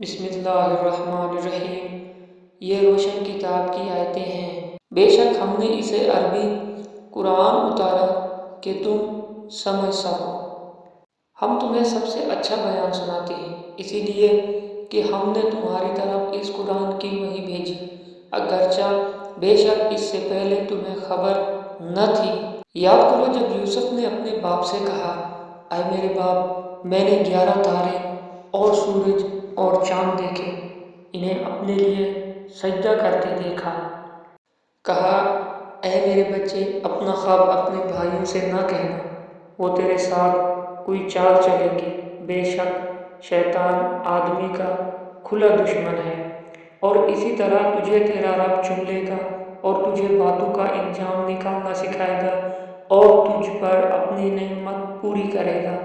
بسم اللہ الرحمن الرحیم۔ یہ روشن کتاب کی آیتیں ہیں۔ بے شک ہم نے اسے عربی قرآن اتارا کہ تم سمجھ سکو۔ ہم تمہیں سب سے اچھا بیان سناتے ہیں، اسی لیے کہ ہم نے تمہاری طرف اس قرآن کی وحی بھیجی، اگرچہ بے شک اس سے پہلے تمہیں خبر نہ تھی۔ یاد کرو جب یوسف نے اپنے باپ سے کہا، اے میرے باپ، میں نے 11 تارے اور سورج اور چاند دیکھے، انہیں اپنے لیے سجدہ کرتے دیکھا۔ کہا، اے میرے بچے، اپنا خواب اپنے بھائیوں سے نہ کہنا، وہ تیرے ساتھ کوئی چال چلیں گے۔ بے شک شیطان آدمی کا کھلا دشمن ہے، اور اسی طرح تجھے تیرا رب چن لے گا اور تجھے باتوں کا انجام نکالنا سکھائے گا اور تجھ پر اپنی نعمت پوری کرے گا،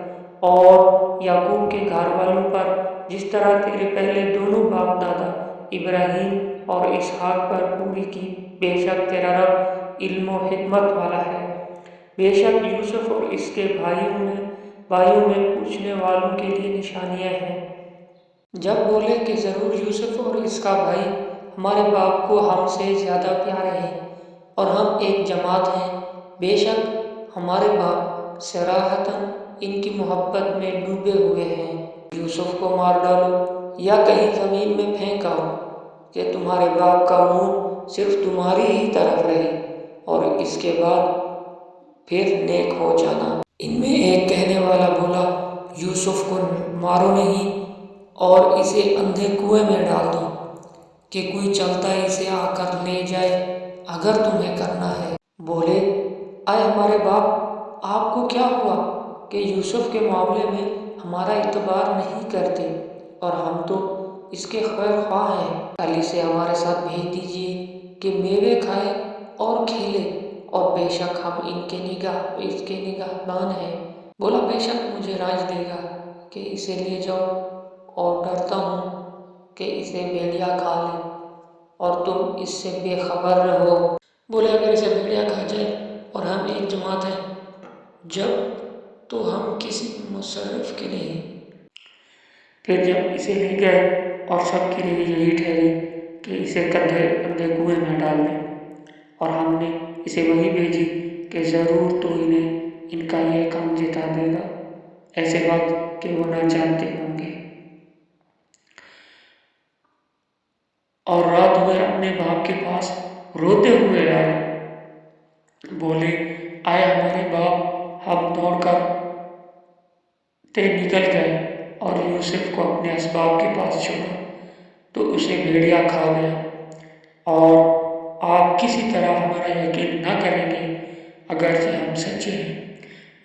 اور یعقوب کے گھر والوں پر جس طرح تیرے پہلے دونوں باپ دادا ابراہیم اور اسحاق پر پوری کی۔ بے شک تیرا رب علم و حکمت والا ہے۔ بے شک یوسف اور اس کے بھائیوں میں پوچھنے والوں کے لیے نشانیاں ہیں۔ جب بولے کہ ضرور یوسف اور اس کا بھائی ہمارے باپ کو ہم سے زیادہ پیارے ہیں اور ہم ایک جماعت ہیں، بے شک ہمارے باپ صراحتاً ان کی محبت میں ڈوبے ہوئے ہیں۔ یوسف کو مار ڈالو یا کہیں زمین میں پھینک آؤ کہ تمہارے باپ کا منہ صرف تمہاری ہی طرف رہے اور اس کے بعد پھر نیک ہو جانا۔ ان میں ایک کہنے والا بولا، یوسف کو مارو نہیں اور اسے اندھے کنویں میں ڈال دو کہ کوئی چلتا اسے آ کر لے جائے اگر تمہیں کرنا ہے۔ بولے، اے ہمارے باپ، آپ کو کیا ہوا کہ یوسف کے معاملے میں ہمارا اعتبار نہیں کرتے، اور ہم تو اس کے خیر خواہ ہیں۔ کل اسے ہمارے ساتھ بھیج دیجیے کہ میوے کھائے اور کھیلے، اور بے شک ہم اس کے نگہبان ہیں۔ بولا، بے شک مجھے راج دے گا کہ اسے لے جاؤ، اور ڈرتا ہوں کہ اسے بھیڑیا کھا لے اور تم اس سے بے خبر رہو۔ بولے، اگر اسے بھیڑیا کھا جائے اور ہم ایک جماعت ہیں جب، تو ہم کسی مصرف کے نہیں۔ پھر جب اسے لے گئے اور سب کے لیے یہی ٹھہری کہ اسے اندھے کنویں میں ڈال دیں، اور ہم نے اسے وحی بھیجی کہ ضرور تو انہیں ان کا یہ کام جتا دے گا، ایسے وقت کہ وہ نہ جانتے ہوں گے۔ اور رات میں اپنے باپ کے پاس روتے ہوئے آئے۔ بولے، آئے ہمارے باپ، ہم دوڑ کر نکل گئے اور یوسف کو اپنے اسباب کے پاس چھوڑا تو اسے بھیڑیا کھا گیا، اور آپ کسی طرح ہمارا یقین نہ کریں گے اگرچہ ہم سچے ہیں۔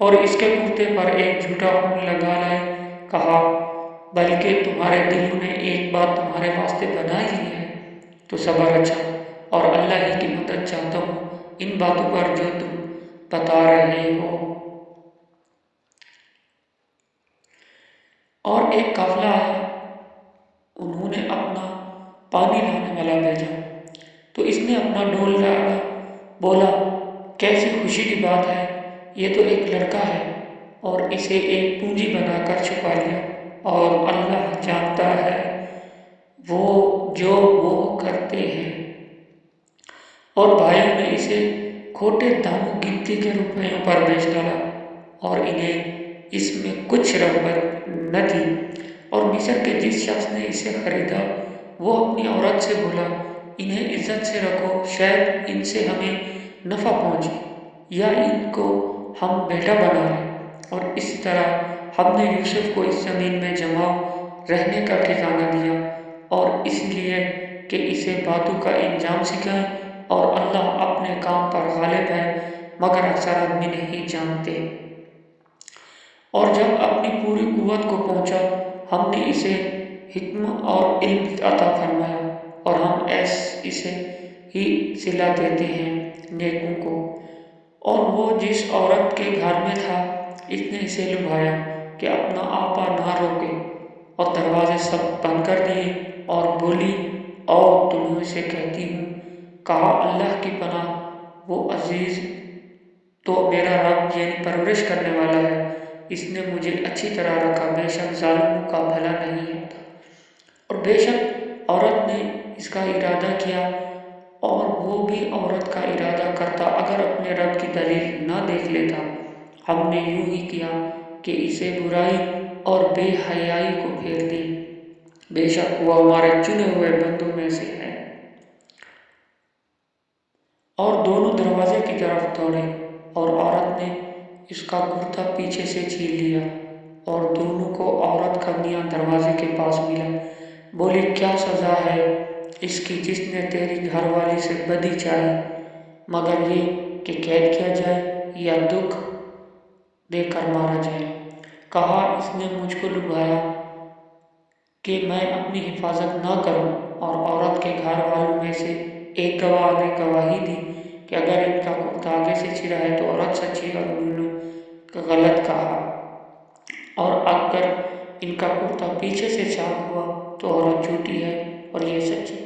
اور اس کے کرتے پر ایک جھوٹا خون لگا لائے۔ کہا، بلکہ تمہارے دلوں نے ایک بات تمہارے واسطے بنا ہی لی ہے، تو صبر اچھا، اور اللہ ہی کی مدد چاہتا ہوں ان باتوں پر جو تم بتا رہے ہو۔ اور ایک قافلہ آیا، انہوں نے اپنا پانی لانے والا بھیجا، تو اس نے اپنا ڈول ڈالا۔ بولا، کیسی خوشی کی بات ہے، یہ تو ایک لڑکا ہے، اور اسے ایک پونجی بنا کر چھپا لیا، اور اللہ جانتا ہے جو وہ کرتے ہیں۔ اور بھائیوں نے اسے کھوٹے داموں گنتی کے روپیوں پر بیچ ڈالا، اور انہیں اس میں کچھ رغبت نہ تھی۔ اور مصر کے جس شخص نے اسے خریدا، وہ اپنی عورت سے بولا، انہیں عزت سے رکھو، شاید ان سے ہمیں نفع پہنچے یا ان کو ہم بیٹا بنا لیں۔ اور اسی طرح ہم نے یوسف کو اس زمین میں جمع رہنے کا ٹھکانہ دیا، اور اس لیے کہ اسے باتوں کا انجام سکھائیں، اور اللہ اپنے کام پر غالب ہے، مگر اکثر آدمی نہیں جانتے۔ اور جب اپنی پوری قوت کو پہنچا، ہم نے اسے حکمت اور علم عطا فرمایا، اور ہم اسے ہی صلہ دیتے ہیں نیکوں کو۔ اور وہ جس عورت کے گھر میں تھا، اس نے اسے لبھایا کہ اپنا آپا نہ روکے، اور دروازے سب بند کر دیے، اور بولی، آؤ تمہیں سے کہتی ہوں۔ کہا، اللہ کی پناہ، وہ عزیز تو میرا رب یعنی پرورش کرنے والا ہے، اس نے مجھے اچھی طرح رکھا، بے شک ظالموں کا بھلا نہیں ہوتا۔ اور بے شک عورت نے اس کا ارادہ کیا اور وہ بھی عورت کا ارادہ کرتا اگر اپنے رب کی دلیل نہ دیکھ لیتا۔ ہم نے یوں ہی کیا کہ اسے برائی اور بے حیائی کو پھیر دی۔ بے شک وہ ہمارے چنے ہوئے بندوں میں سے ہے۔ اور دونوں دروازے کی طرف دوڑے اور عورت نے اس کا کرتا پیچھے سے چھین لیا اور دونوں کو عورت کا میاں دروازے کے پاس ملا۔ بولی کیا سزا ہے اس کی جس نے تیری گھر والی سے بدی چاہی، مگر یہ کہ قید کیا جائے یا دکھ دے کر مارا جائے۔ کہا اس نے مجھ کو لبھایا کہ میں اپنی حفاظت نہ کروں، اور عورت کے گھر والوں میں سے ایک گواہ نے گواہی دی کہ اگر ان کا کرتا آگے سے چھڑا ہے تو عورت سچی اور انہوں نے غلط کہا، اور اگر ان کا کرتا پیچھے سے چاک ہوا تو عورت جھوٹی ہے اور یہ سچی۔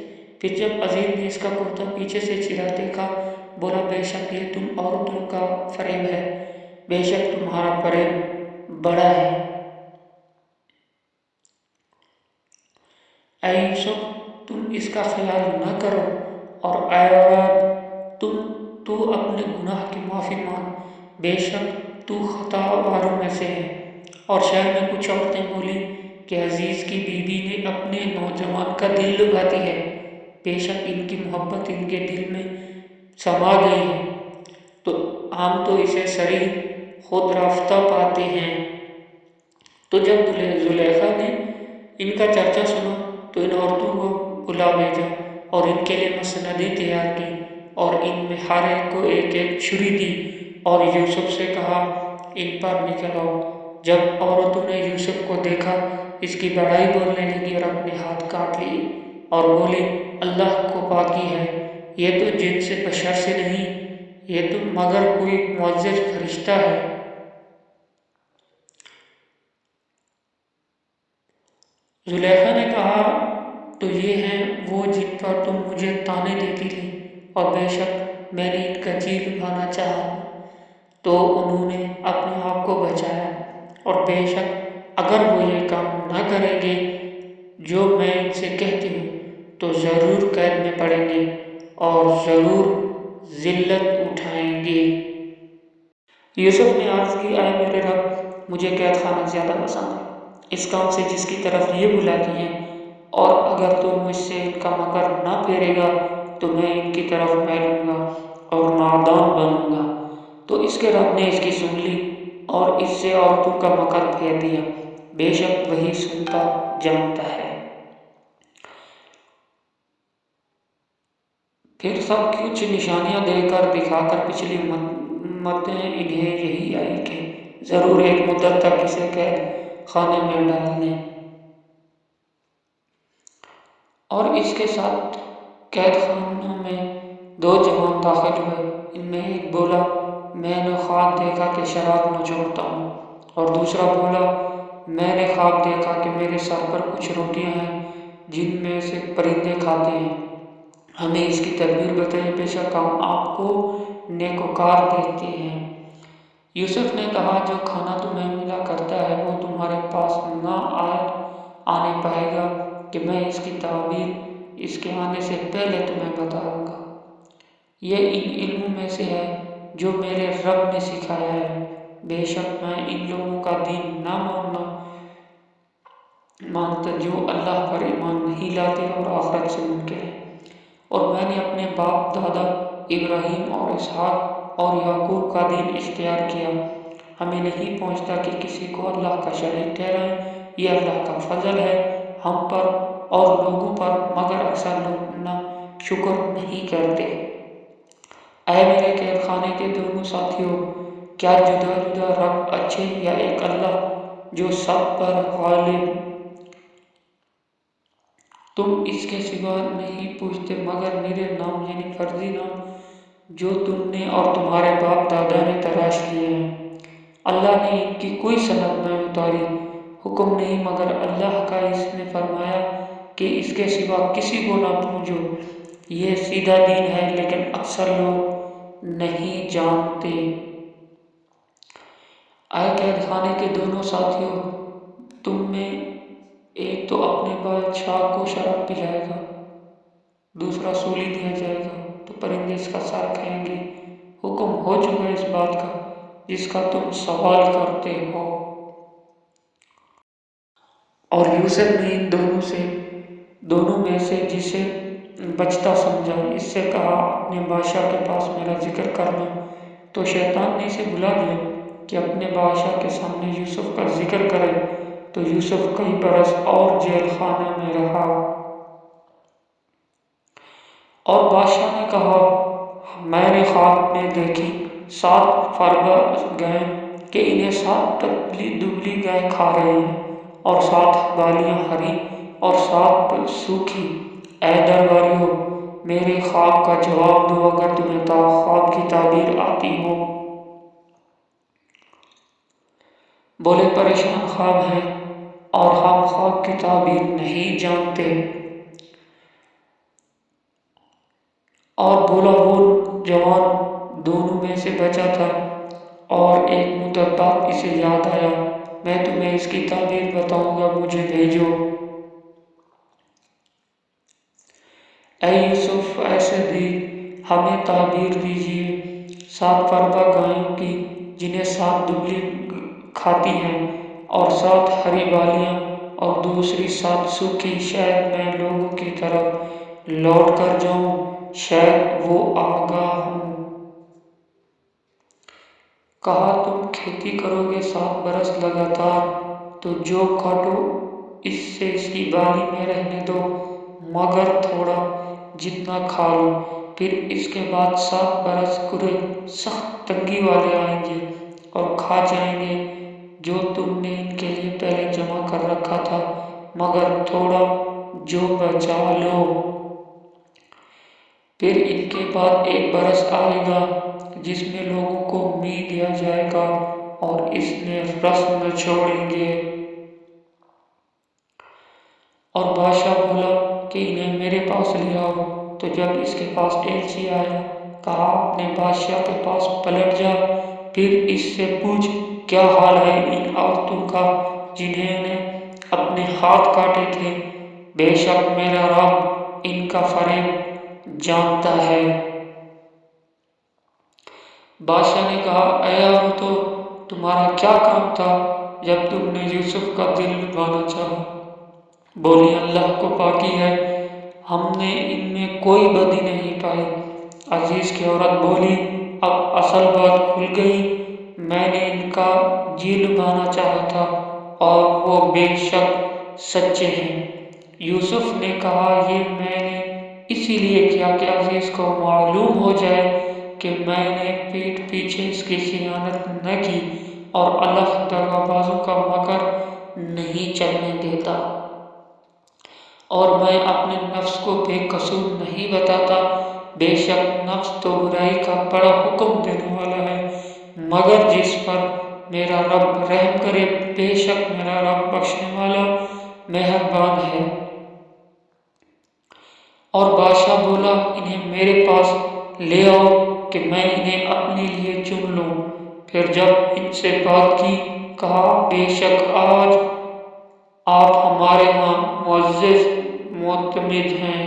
پھر جب عزیز نے اس کا کرتا پیچھے سے چھڑا دیکھا، بولا بے شک یہ تم عورتوں کا فریب ہے، بے شک تمہارا فریب بڑا ہے۔ اے یوسف تم اس کا خیال نہ کرو، اور اے عورت تو اپنے گناہ کی معافی مانگ، بے شک تو خطا واروں میں سے ہے۔ اور شہر میں کچھ عورتیں بولی کہ عزیز کی بیوی نے اپنے نوجوان کا دل لبھا دی ہے، بے شک ان کی محبت ان کے دل میں سما گئی ہے، تو ہم تو اسے صریح خود رفتہ پاتے ہیں۔ تو جب زلیخا نے ان کا چرچا سنا تو ان عورتوں کو بلا بھیجا اور ان کے لیے مسندیں تیار کی، اور ان میں ہر ایک کو ایک ایک چھری دی، اور یوسف سے کہا ان پر نکل آؤ۔ جب عورتوں نے یوسف کو دیکھا اس کی بڑائی بولنے لگی اور اپنے ہاتھ کاٹ لیے اور بولی اللہ کو پاکی ہے، یہ تو جن سے بشر سے نہیں، یہ تو مگر کوئی معزز فرشتہ ہے۔ زلیخا نے کہا تو یہ ہیں وہ جن پر تم مجھے طعنے دیتی تھی، اور بے شک میں نے ان کا جی لبھانا چاہا تو انہوں نے اپنے آپ کو بچایا، اور بے شک اگر وہ یہ کام نہ کریں گے جو میں ان سے کہتی ہوں تو ضرور قید میں پڑیں گے اور ضرور ذلت اٹھائیں گے۔ یوسف نے عرض کی اے میرے رب مجھے قید خانہ زیادہ پسند ہے اس کام سے جس کی طرف یہ بلاتی ہیں، اور اگر تو مجھ سے ان کا مکر نہ پھیرے گا تو میں ان کی طرف میلوں گا اور نادان بنوں گا۔ تو اس کے رب نے اس کی سن لی اور اس سے عورتوں کا مکر پھیر دیا، بے شک وہی سنتا جانتا ہے۔ پھر سب کچھ نشانیاں دے کر دکھا کر پچھلی امتیں انہیں یہی آئی کہ ضرور ایک مدت تک اسے قید خانے میں ڈال دیں۔ اور اس کے ساتھ قید خانوں میں دو جوان داخل ہوئے، ان میں ایک بولا میں نے خواب دیکھا کہ شراب نچوڑتا ہوں، اور دوسرا بولا میں نے خواب دیکھا کہ میرے سر پر کچھ روٹیاں ہیں جن میں سے پرندے کھاتے ہیں، ہمیں اس کی تدبیر بتائیے، بے شک ہم آپ کو نیکوکار دیکھتے ہیں۔ یوسف نے کہا جو کھانا تمہیں ملا کرتا ہے وہ تمہارے پاس نہ آنے پائے گا کہ میں اس کی تعبیر اس کے آنے سے پہلے تمہیں بتاؤں گا۔ یہ ان علموں میں سے ہے جو میرے رب نے سکھایا ہے، بے شک میں ان لوگوں کا دین نہ مانتا جو اللہ پر ایمان نہیں لاتے اور آخرت سے منکر ہیں، اور میں نے اپنے باپ دادا ابراہیم اور اسحاق اور یعقوب کا دین اختیار کیا۔ ہمیں نہیں پہنچتا کہ کسی کو اللہ کا شریک ٹھہرائیں، یہ اللہ کا فضل ہے ہم پر اور لوگوں پر، مگر اکثر لوگ نہ شکر نہیں کرتے۔ اے میرے قید خانے کے دونوں ساتھیوں، کیا جدا جدا رب اچھے یا ایک اللہ جو سب پر غالب؟ تم اس کے سوا نہیں پوچھتے مگر میرے نام یعنی فرضی نام جو تم نے اور تمہارے باپ دادا نے تراش کیے ہیں۔ اللہ نے ان کی کوئی سند نہ اتاری، حکم نہیں مگر اللہ کا، اس نے فرمایا کہ اس کے سوا کسی کو نہ پوجو، یہ سیدھا دین ہے لیکن اکثر لوگ نہیں جانتے۔ اے قید خانے کے دونوں ساتھیوں، تم میں ایک تو اپنے بادشاہ کو شراب پلائے گا، دوسرا سولی دیا جائے گا تو پرندے اس کا سر کھائیں گے۔ حکم ہو چکا اس بات کا جس کا تم سوال کرتے ہو۔ اور یوسف نے ان دونوں میں سے جسے بچتا سمجھا اس سے کہا اپنے بادشاہ کے پاس میرا ذکر کرنا، تو شیطان نے اسے بلا دیا کہ اپنے بادشاہ کے سامنے یوسف کا ذکر کرے۔ تو یوسف کئی برس اور جیل خانے میں رہا۔ اور بادشاہ نے کہا میں نے خواب میں دیکھی 7 فربہ گائیں کہ انہیں 7 پتلی دبلی گائیں کھا رہے ہیں اور 7 بالیاں ہری اور 7 سوکھی۔ اے درباریوں، میرے خواب کا جواب دو اگر تمہیں خواب کی تعبیر آتی ہو۔ بولے پریشان خواب ہیں اور ہم خواب کی تعبیر نہیں جانتے۔ اور بولا وہ جوان دونوں میں سے بچا تھا، اور ایک مدت بعد اسے یاد آیا میں تمہیں اس کی تعبیر بتاؤں گا، مجھے بھیجو۔ اے یوسف ایسے بھی ہمیں تعبیر دیجیے 7 فربہ گایوں کی جنہیں 7 دبلی کھاتی ہیں اور 7 ہری بالیاں اور دوسری 7 سوکھی۔ شاید میں لوگوں کی طرف لوٹ کر جاؤں، شاید وہ آگاہ ہوں۔ کہا تم کھیتی کرو گے 7 برس لگاتار تو جو کاٹو اس سے اس کی بالی میں رہنے دو، مگر تھوڑا جتنا کھا لو۔ پھر اس کے بعد 7 برس کرے سخت تنگی والے آئیں گے اور کھا جائیں گے جو تم نے ان کے لیے پہلے جمع کر رکھا تھا، مگر تھوڑا جو بچا لو۔ پھر ان کے بعد 1 برس آئے گا جس میں لوگوں کو می دیا جائے گا اور اس میں رسم چھوڑیں گے۔ اور بادشاہ بولا کہ انہیں میرے پاس لے آؤ۔ تو جب اس کے پاس ایلچی آیا کہا اپنے بادشاہ کے پاس پلٹ جا، پھر اس سے پوچھ کیا حال ہے ان عورتوں کا جنہیں نے اپنے ہاتھ کاٹے تھے، بے شک میرا رب ان کا فریب جانتا ہے۔ بادشاہ نے کہا اے عورتوں، تمہارا کیا کام تھا جب تم نے یوسف کا دل لبھانا چاہا؟ بولی اللہ کو پاکی ہے، ہم نے ان میں کوئی بدی نہیں پائی۔ عزیز کی عورت بولی اب اصل بات کھل گئی، میں نے ان کا جی لبھانا چاہا تھا اور وہ بے شک سچے ہیں۔ یوسف نے کہا یہ میں نے اسی لیے کیا کہ عزیز کو معلوم ہو جائے کہ میں نے پیٹھ پیچھے اس کی خیانت نہ کی، اور اللہ دغا بازوں کا مکر نہیں چلنے دیتا، اور میں اپنے نفس کو بے قصور نہیں بتاتا۔ بے شک نفس تو برائی کا بڑا حکم دینے والا ہے، مگر جس پر میرا رب رحم کرے، بے شک میرا رب بخشنے والا مہربان ہے۔ اور بادشاہ بولا انہیں میرے پاس لے آؤ کہ میں انہیں اپنے لیے چن لوں۔ پھر جب ان سے بات کی کہا بے شک آج آپ ہمارے ہاں معزز معتمد ہیں۔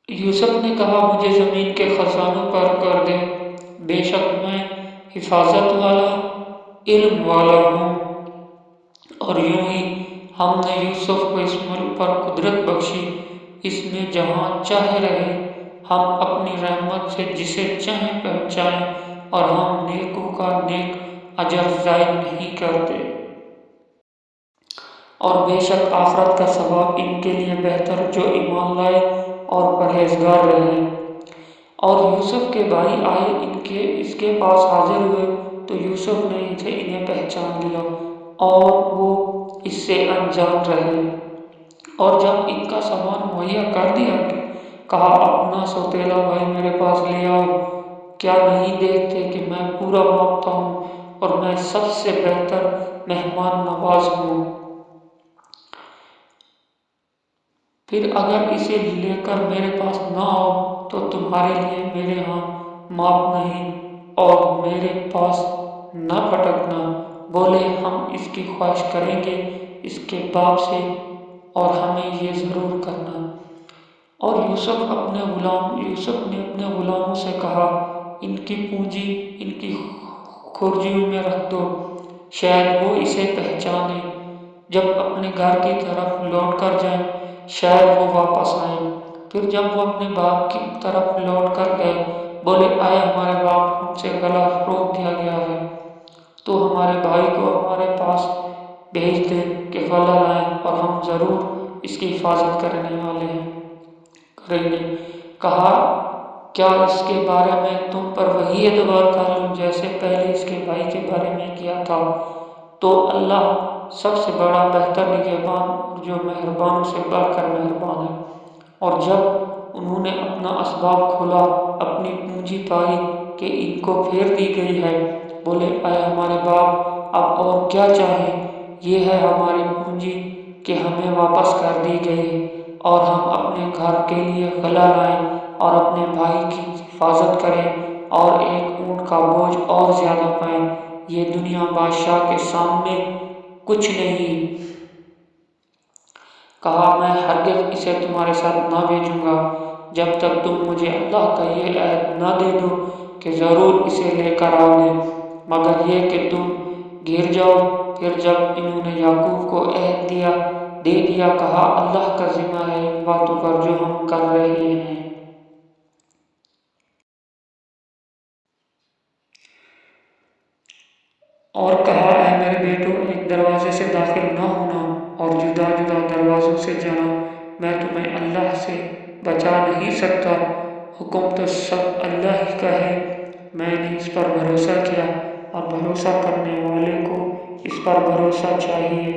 یوسف نے کہا مجھے زمین کے خزانوں پر کر دے، بے شک میں حفاظت والا علم والا ہوں۔ اور یوں ہی ہم نے یوسف کو اس ملک پر قدرت بخشی، اس میں جہاں چاہے رہے، ہم اپنی رحمت سے جسے چاہیں پہنچائیں، اور ہم نیکوں کا نیک اجر ضائع نہیں کرتے۔ اور بے شک آخرت کا ثواب ان کے لیے بہتر جو ایمان لائے اور پرہیزگار رہے۔ اور یوسف کے بھائی آئے اس کے پاس حاضر ہوئے تو یوسف نے انہیں پہچان لیا اور وہ اس سے انجان رہے۔ اور جب ان کا سامان مہیا کر دیا کہا اپنا سوتیلا بھائی میرے پاس لے آؤ، کیا نہیں دیکھتے کہ میں پورا مانگتا ہوں اور میں سب سے بہتر مہمان نواز ہوں؟ پھر اگر اسے لے کر میرے پاس نہ آؤ تو تمہارے لیے میرے ہاں معاف نہیں اور میرے پاس نہ پھٹکنا، بولے ہم اس کی خواہش کریں گے اس کے باپ سے اور ہمیں یہ ضرور کرنا۔ اور یوسف نے اپنے غلاموں سے کہا ان کی پونجی ان کی کھرجیوں میں رکھ دو، شاید وہ اسے پہچانے، جب اپنے گھر کی طرف لوٹ کر جائیں شاید وہ واپس آئیں۔ پھر جب وہ اپنے باپ کی طرف لوٹ کر گئے بولے آئے ہمارے باپ ہم سے گلا روک دیا گیا ہے، تو ہمارے بھائی کو ہمارے پاس بھیج دے کہ غلہ لائیں اور ہم ضرور اس کی حفاظت کریں گے۔ کہا کیا اس کے بارے میں تم پر وہی اعتبار کر لوں جیسے پہلے اس کے بھائی کے بارے میں کیا تھا؟ تو اللہ سب سے بڑا بہتر نگہبان اور جو مہربان سے بڑھ کر مہربان ہے۔ اور جب انہوں نے اپنا اسباب کھولا اپنی پونجی پائی کہ ان کو پھیر دی گئی ہے، بولے اے ہمارے باپ اب اور کیا چاہیں، یہ ہے ہماری پونجی کہ ہمیں واپس کر دی گئی اور ہم اپنے گھر کے لیے غلہ لائیں اور اپنے بھائی کی حفاظت کریں اور ایک اونٹ کا بوجھ اور زیادہ پائیں، یہ دنیا بادشاہ کے سامنے کچھ نہیں۔ کہا میں ہرگز اسے تمہارے ساتھ نہ بھیجوں گا جب تک تم مجھے اللہ کا یہ عہد نہ دے دو کہ ضرور اسے لے کر آؤ گے، مگر یہ کہ تم گر جاؤ۔ پھر جب انہوں نے یعقوب کو عہد دے دیا کہا اللہ کا ذمہ ہے ان باتوں پر جو ہم کر رہے ہیں۔ اور کہا اے میرے بیٹو ایک دروازے سے داخل نہ ہونا اور جدا جدا دروازوں سے جانا، میں تمہیں اللہ سے بچا نہیں سکتا، حکم تو سب اللہ ہی کا ہے، میں نے اس پر بھروسہ کیا اور بھروسہ کرنے والے کو اس پر بھروسہ چاہیے۔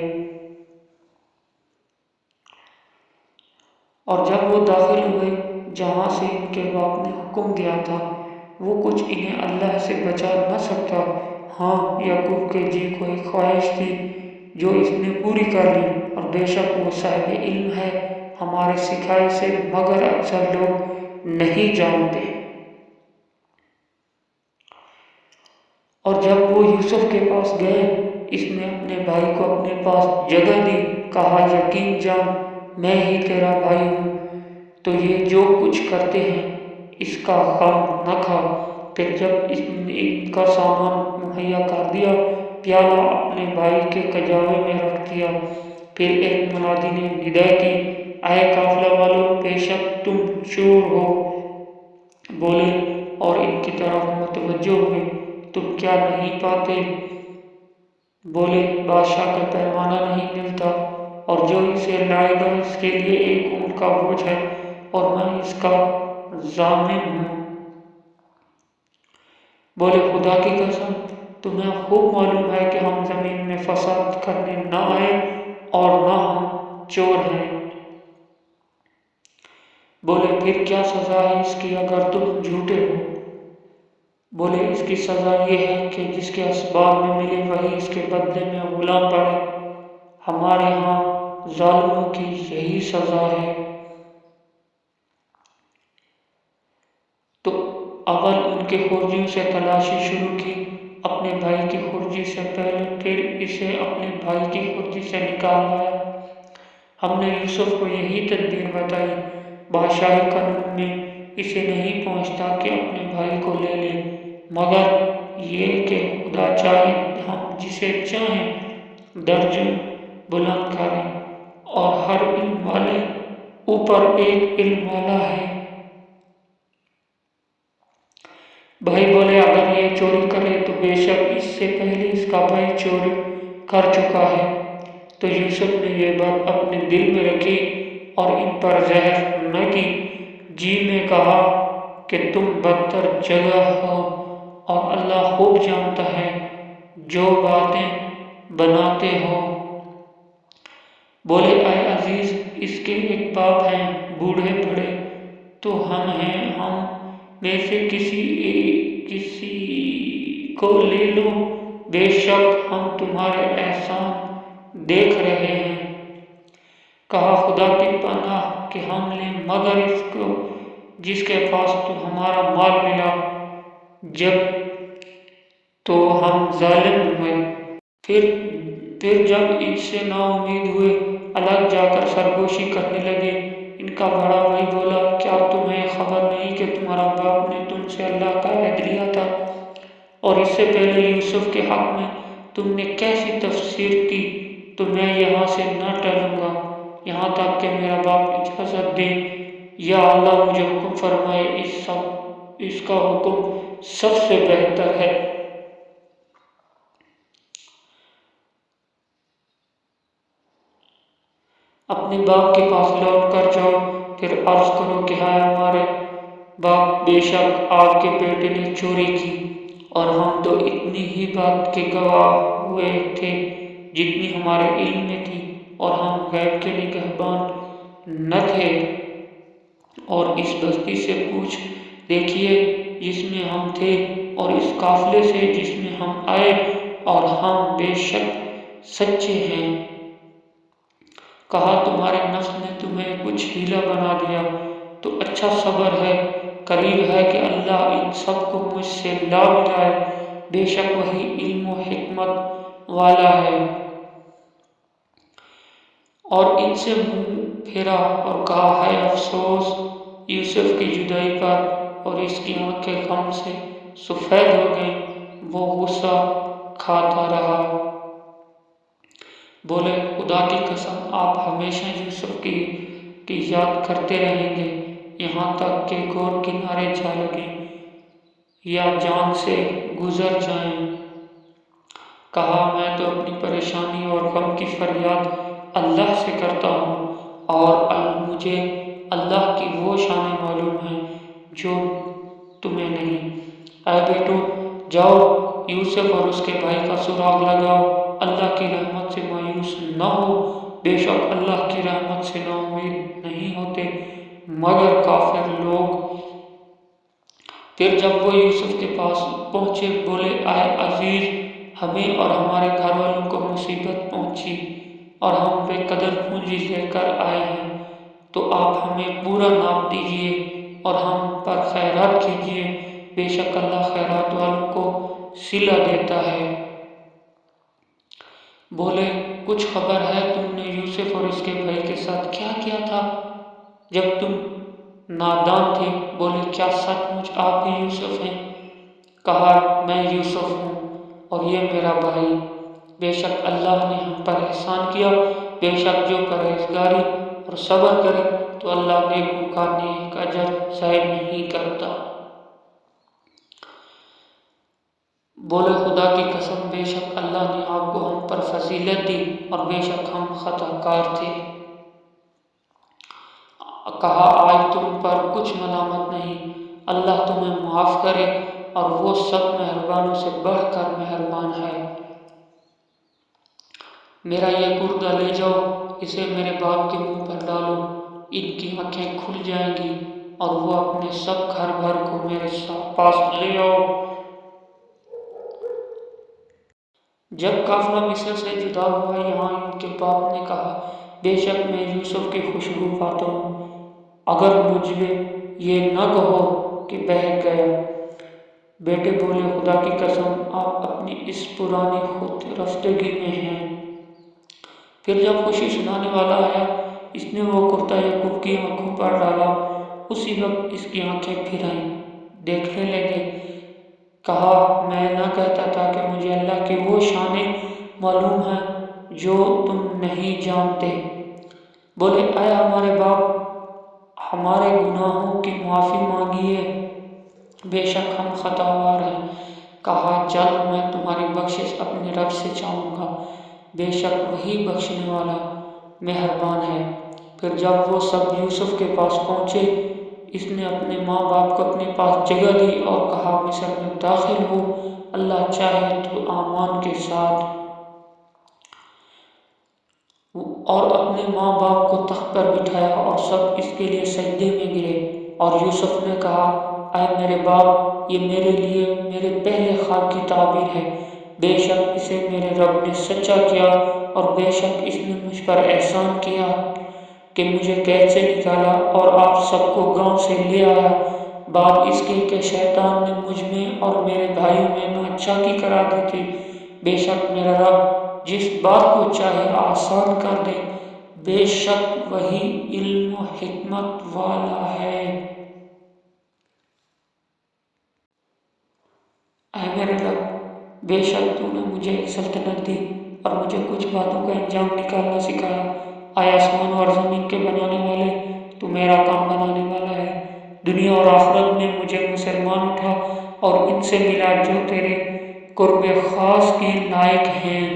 اور جب وہ داخل ہوئے جہاں سے ان کے باپ نے حکم دیا تھا، وہ کچھ انہیں اللہ سے بچا نہ سکتا۔ ہاں یعقوب کے جی کو ایک خواہش تھی جو اس نے پوری کر لی، اور بے شک وہ صاحب علم ہے ہمارے سکھائے سے، مگر اکثر لوگ نہیں جانتے۔ اور جب وہ یوسف کے پاس گئے اس نے اپنے بھائی کو اپنے پاس جگہ دی، کہا یقین جان میں ہی تیرا بھائی ہوں، تو یہ جو کچھ کرتے ہیں اس کا غم نہ کھا۔ پھر جب اس نے ان کا سامان مہیا کر دیا پیالہ اپنے بھائی کے کجاوے میں رکھ دیا۔ پھر ایک منادی نے ندا کی اے قافلہ والو بے شک تم چور ہو، بولے اور ان کی طرف متوجہ ہوئے تم کیا نہیں پاتے؟ بولے بادشاہ کا پیمانہ نہیں ملتا اور جو اسے لائے گا اس کے لیے ایک اونٹ کا بوجھ ہے اور میں اس کا ضامن ہوں۔ بولے خدا کی قسم تمہیں خوب معلوم ہے کہ ہم زمین میں فساد کرنے نہ آئے اور نہ ہم چور ہیں۔ بولے پھر کیا سزا ہے اس کی اگر تم جھوٹے ہو؟ بولے اس کی سزا یہ ہے کہ جس کے اسباب میں ملے وہی اس کے بدلے میں غلام پڑے، ہمارے ہاں ظالموں کی یہی سزا ہے۔ تو اول ان کے خرجیوں سے تلاشی شروع کی اپنے بھائی کی خرجی سے پہلے، پھر اسے اپنے بھائی کی خرجی سے نکال لایا۔ ہم نے یوسف کو یہی تدبیر بتائی، بادشاہی قانون میں اسے نہیں پہنچتا کہ اپنے بھائی کو لے لے، مگر یہ کہ خدا چاہے ہم جسے چاہیں درجہ بلند کریں، اور ہر علم والے اوپر ایک علم والا ہے۔ بھائی بولے اگر یہ چوری کرے تو بے شک اس سے پہلے اس کا بھائی چوری کر چکا ہے۔ تو یوسف نے یہ بات اپنے دل میں رکھی اور ان پر زہر نہ کی، جی میں کہا کہ تم بدتر جگہ ہو اور اللہ خوب جانتا ہے جو باتیں بناتے ہو۔ بولے اے عزیز اس کے ایک باپ ہیں بوڑھے بڑے تو ہم ہیں، ہم میں سے کسی کو لے لو، بے شک ہم تمہارے احسان دیکھ رہے ہیں۔ کہا خدا کی پناہ کہ ہم لیں، مگر اس کو جس کے پاس تو ہمارا مال ملا جب تو ہم ظالم ہوئے۔ پھر جب ان سے نا امید ہوئے الگ جا کر سرگوشی کرنے لگے۔ ان کا بڑا بھائی بولا، کیا تمہیں خبر نہیں کہ تمہارا باپ نے تم سے اللہ کا عہد لیا تھا اور اس سے پہلے یوسف کے حق میں تم نے کیسی تفسیر کی؟ تو میں یہاں سے نہ ٹلوں گا یہاں تک کہ میرا باپ اجازت دے یا اللہ مجھے حکم فرمائے۔ اس کا حکم سب سے بہتر ہے۔ اپنے باپ کے پاس لوٹ کر جاؤ، پھر عرض کرو کہ ہائے ہمارے باپ، بے شک آپ کے بیٹے نے چوری کی، اور ہم تو اتنی ہی بات کے گواہ ہوئے تھے جتنی ہمارے علم میں تھی، اور ہم غیب کے نگہبان نہ تھے۔ اور اس بستی سے پوچھ دیکھیے جس میں ہم تھے، اور اس قافلے سے جس میں ہم آئے، اور ہم بے شک سچے ہیں۔ کہا تمہارے نفس نے تمہیں کچھ ہیلا بنا دیا تو اچھا صبر ہے، قریب ہے کہ اللہ ان سب کو مجھ سے لا ملائے، بے شک وہی علم و حکمت والا ہے۔ اور ان سے منہ پھیرا اور کہا، ہے افسوس یوسف کی جدائی پر، اور اس کی آنکھیں غم سے سفید ہو گئیں، وہ غصہ کھاتا رہا۔ بولے خدا کی قسم آپ ہمیشہ یوسف کی یاد کرتے رہیں گے یہاں تک کہ گور کنارے جا لگیں یا جان سے گزر جائیں۔ کہا میں تو اپنی پریشانی اور غم کی فریاد اللہ سے کرتا ہوں، اور مجھے اللہ کی وہ شان معلوم ہے جو تمہیں نہیں۔ اے بیٹو جاؤ یوسف اور اس کے بھائی کا سراغ لگاؤ، اللہ کی رحمت سے مایوس نہ ہو، بے شک اللہ کی رحمت سے نا امید نہیں ہوتے مگر کافر لوگ۔ پھر جب وہ یوسف کے پاس پہنچے بولے، اے عزیز، ہمیں اور ہمارے گھر والوں کو مصیبت پہنچی اور ہم بے قدر پونجی لے کر آئے ہیں، تو آپ ہمیں پورا ناپ دیجئے اور ہم پر خیرات کیجئے، بے شک اللہ خیرات والوں کو صلہ دیتا ہے۔ بولے کچھ خبر ہے تم نے یوسف اور اس کے بھائی کے ساتھ کیا کیا تھا جب تم نادان تھے؟ بولے کیا سچ مچ آپ بھی یوسف ہیں؟ کہا میں یوسف ہوں اور یہ میرا بھائی، بے شک اللہ نے ہم پر احسان کیا، بے شک جو پرہیزگاری اور صبر کرے تو اللہ نیکوں کا نیک اجر ضائع نہیں کرتا۔ بولے خدا کی قسم بے شک اللہ نے آپ کو ہم پر فضیلت دی اور بے شک ہم خطا کار تھے۔ کہا آج تم پر کچھ ملامت نہیں، اللہ تمہیں معاف کرے اور وہ سب مہربانوں سے بڑھ کر مہربان ہے۔ میرا یہ گردہ لے جاؤ، اسے میرے باپ کے منہ پر ڈالو، ان کی آنکھیں کھل جائیں گی اور وہ اپنے سب گھر بھر کو میرے پاس لے آؤ۔ جب قافلہ مصر سے جدا ہوا یہاں ان کے باپ نے کہا، بے شک میں یوسف کی خوشبو پاتا ہوں، اگر مجھے یہ نہ کہو کہ بہک گیا۔ بیٹے بولے خدا کی قسم آپ اپنی اس پرانی خود رفتگی میں ہیں۔ پھر جب خوشی سنانے والا آیا، اس نے وہ کرتا یعقوب کی آنکھوں پر ڈالا، اسی وقت اس کی آنکھیں پھر آئیں، دیکھنے لگے۔ کہا میں نہ کہتا تھا کہ مجھے اللہ کی وہ شانیں معلوم ہیں جو تم نہیں جانتے؟ بولے اے ہمارے باپ، ہمارے گناہوں کی معافی مانگیے، بے شک ہم خطاوار ہیں۔ کہا جلد میں تمہاری بخشش اپنے رب سے چاہوں گا، بے شک وہی بخشنے والا مہربان ہے۔ پھر جب وہ سب یوسف کے پاس پہنچے، اس نے اپنے ماں باپ کو اپنے پاس جگہ دی اور کہا مصر میں داخل ہو، اللہ چاہے تو آمان کے ساتھ، اور اپنے ماں باپ کو تخت پر بٹھایا اور سب اس کے لیے سجدے میں گرے۔ اور یوسف نے کہا اے میرے باپ، یہ میرے لیے میرے پہلے خواب کی تعبیر ہے، بے شک اسے میرے رب نے سچا کیا اور بے شک اس نے مجھ پر احسان کیا کہ مجھے قید سے نکالا اور آپ سب کو گاؤں سے لے آیا، بعد اس کے کہ شیطان نے مجھ میں اور میرے بھائیوں میں ناچاکی کرا دی تھی، بے شک میرا رب جس بات کو چاہے آسان کر دے، بے شک وہی علم و حکمت والا ہے۔ اے میرے رب، بے شک تو نے مجھے ایک سلطنت دی اور مجھے کچھ باتوں کا انجام نکالنا سکھایا۔ آیا آسمان اور زمین کے بنانے والے، تو میرا کام بنانے والا ہے۔ دنیا اور آخرت میں مجھے مسلمان اٹھا اور ان سے ملا جو تیرے قرب خاص کے لائق ہیں۔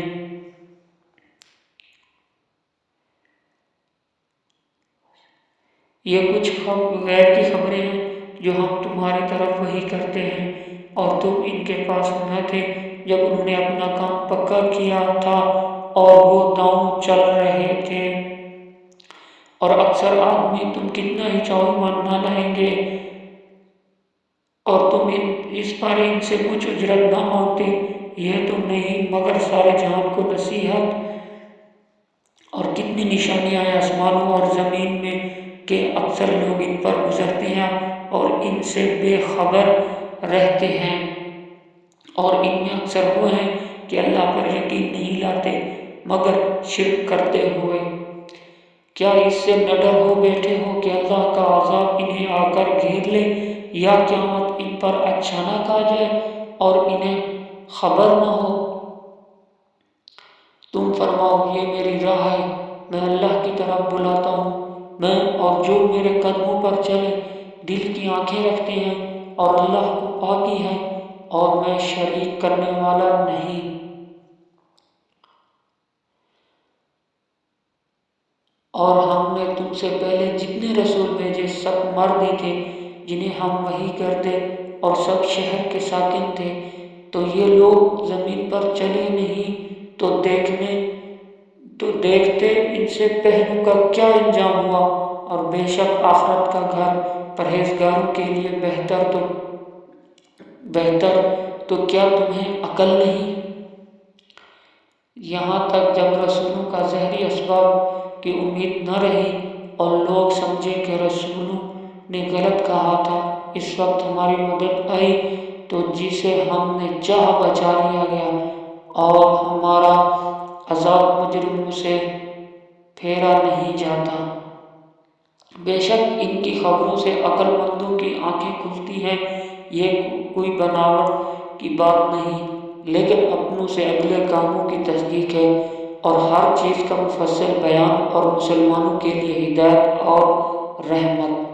یہ کچھ غیر کی خبریں ہیں جو ہم تمہاری طرف وحی کرتے ہیں، اور تم ان کے پاس نہ تھے جب انہوں نے اپنا کام پکا کیا تھا اور وہ داؤں چل رہے تھے۔ اور اکثر آدمی تم کتنا ہی چاہو ایمان نہ لائیں گے، اور تم اس پر ان سے کچھ اجرت نہ مانگتے۔ یہ تو نہیں مگر سارے جہان کو نصیحت، اور کتنی نشانیاں ہیں آسمانوں اور زمین میں کہ اکثر لوگ ان پر گزرتے ہیں اور ان سے بے خبر رہتے ہیں۔ اور ان میں اکثر وہ ہیں کہ اللہ پر یقین نہیں لاتے مگر شرک کرتے ہوئے۔ کیا اس سے نہ ڈر ہو بیٹھے ہو کہ اللہ کا عذاب انہیں آ کر گھیر لے، یا قیامت ان پر اچانک آ جائے اور انہیں خبر نہ ہو؟ تم فرماؤ یہ میری راہ ہے، میں اللہ کی طرف بلاتا ہوں۔ میں اور جو میرے قدموں پر چلے دل کی آنکھیں رکھتے ہیں اور اللہ کو پاکی ہے اور میں شریک کرنے والا نہیں۔ اور ہم نے تم سے پہلے جتنے رسول بھیجے سب مرد ہی تھے جنہیں ہم وحی کرتے، اور سب شہر کے ساکن تھے۔ تو یہ لوگ زمین پر چلے نہیں تو دیکھتے ان سے پہلوں کا کیا انجام ہوا، اور بے شک آخرت کا گھر پرہیزگاروں کے لیے بہتر تو کیا تمہیں عقل نہیں؟ یہاں تک جب رسولوں کا ظاہری اسباب کی امید نہ رہی اور لوگ سمجھے کہ رسولوں نے غلط کہا تھا، اس وقت ہماری مدد آئی تو جسے ہم نے چاہا بچا لیا گیا، اور ہمارا عذاب مجرموں سے پھیرا نہیں جاتا۔ بے شک ان کی خبروں سے عقل مندوں کی آنکھیں کھلتی ہیں۔ یہ کوئی بناوٹ کی بات نہیں، لیکن اپنوں سے اگلے کاموں کی تصدیق ہے، اور ہر چیز کا مفصل بیان، اور مسلمانوں کے لیے ہدایت اور رحمت۔